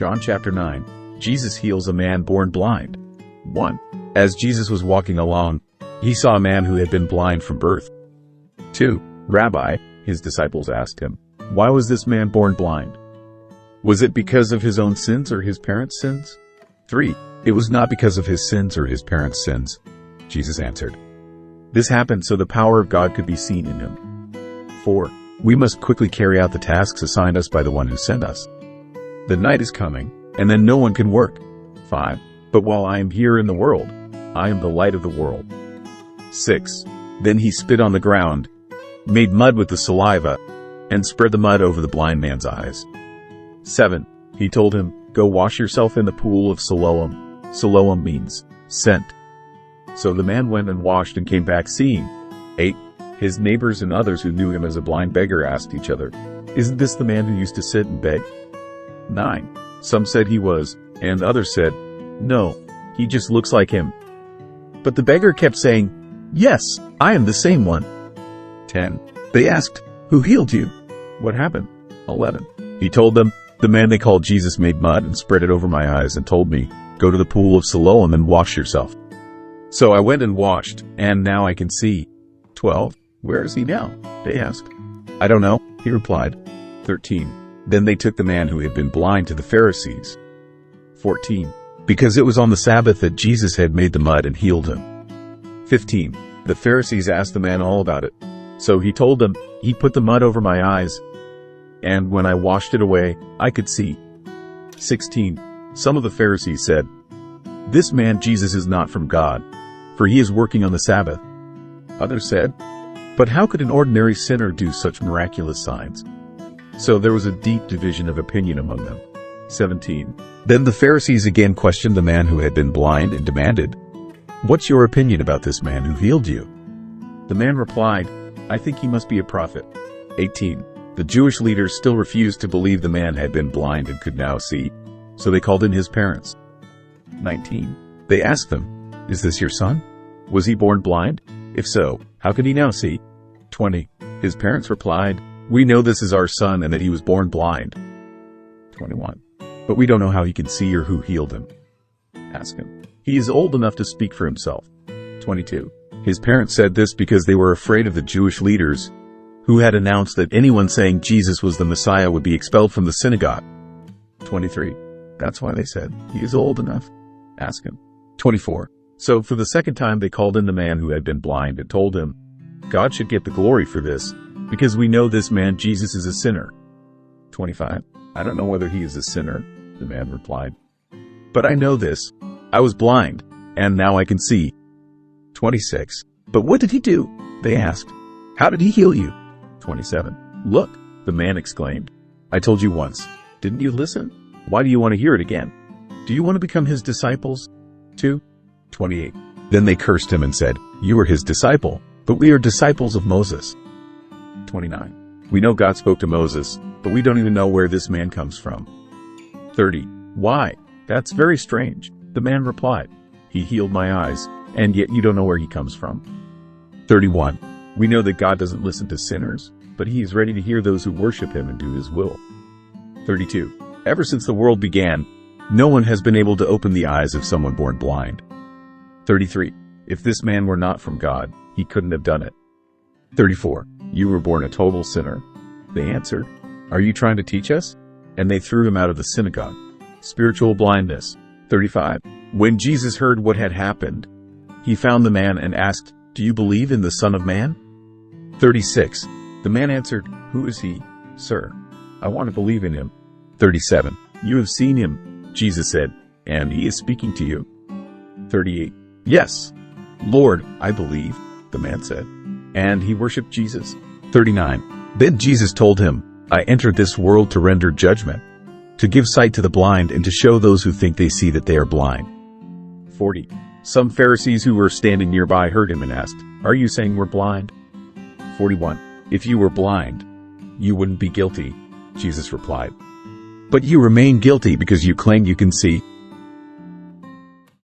John chapter 9. Jesus heals a man born blind. 1. As Jesus was walking along, he saw a man who had been blind from birth. 2. Rabbi, his disciples asked him, why was this man born blind? Was it because of his own sins or his parents' sins? 3. It was not because of his sins or his parents' sins. Jesus answered, this happened so the power of God could be seen in him. 4. We must quickly carry out the tasks assigned us by the one who sent us. The night is coming, and then no one can work. 5. But while I am here in the world, I am the light of the world. 6. Then he spit on the ground, made mud with the saliva, and spread the mud over the blind man's eyes. 7. He told him, go wash yourself in the pool of Siloam. Siloam means sent. So the man went and washed and came back seeing. 8. His neighbors and others who knew him as a blind beggar asked each other, isn't this the man who used to sit and beg? 9. Some said he was, and others said, no, he just looks like him. But the beggar kept saying, yes, I am the same one. 10. They asked, who healed you? What happened? 11. He told them, the man they called Jesus made mud and spread it over my eyes and told me, go to the pool of Siloam and wash yourself. So I went and washed, and now I can see. 12. Where is he now? They asked. I don't know, he replied. 13. Then they took the man who had been blind to the Pharisees. 14. Because it was on the Sabbath that Jesus had made the mud and healed him. 15. The Pharisees asked the man all about it. So he told them, he put the mud over my eyes, and when I washed it away, I could see. 16. Some of the Pharisees said, this man Jesus is not from God, for he is working on the Sabbath. Others said, but how could an ordinary sinner do such miraculous signs? So there was a deep division of opinion among them. 17. Then the Pharisees again questioned the man who had been blind and demanded, what's your opinion about this man who healed you? The man replied, I think he must be a prophet. 18. The Jewish leaders still refused to believe the man had been blind and could now see, so they called in his parents. 19. They asked them, is this your son? Was he born blind? If so, how can he now see? 20. His parents replied, we know this is our son and that he was born blind. 21. But we don't know how he can see or who healed him. Ask him. He is old enough to speak for himself. 22. His parents said this because they were afraid of the Jewish leaders, who had announced that anyone saying Jesus was the Messiah would be expelled from the synagogue. 23. That's why they said, he is old enough. Ask him. 24. So for the second time they called in the man who had been blind and told him, God should get the glory for this, because we know this man Jesus is a sinner. 25. I don't know whether he is a sinner, the man replied. But I know this. I was blind, and now I can see. 26. But what did he do? They asked. How did he heal you? 27. Look, the man exclaimed. I told you once. Didn't you listen? Why do you want to hear it again? Do you want to become his disciples? 2. 28. Then they cursed him and said, you are his disciple, but we are disciples of Moses. 29. We know God spoke to Moses, but we don't even know where this man comes from. 30. Why? That's very strange, the man replied. He healed my eyes, and yet you don't know where he comes from. 31. We know that God doesn't listen to sinners, but he is ready to hear those who worship him and do his will. 32. Ever since the world began, no one has been able to open the eyes of someone born blind. 33. If this man were not from God, he couldn't have done it. 34. You were born a total sinner. They answered, are you trying to teach us? And they threw him out of the synagogue. Spiritual blindness. 35. When Jesus heard what had happened, he found the man and asked, do you believe in the Son of Man? 36. The man answered, who is he, sir? I want to believe in him. 37. You have seen him, Jesus said, and he is speaking to you. 38. Yes, Lord, I believe, the man said. And he worshipped Jesus. 39. Then Jesus told him, I entered this world to render judgment, to give sight to the blind and to show those who think they see that they are blind. 40. Some Pharisees who were standing nearby heard him and asked, are you saying we're blind? 41. If you were blind, you wouldn't be guilty, Jesus replied. But you remain guilty because you claim you can see.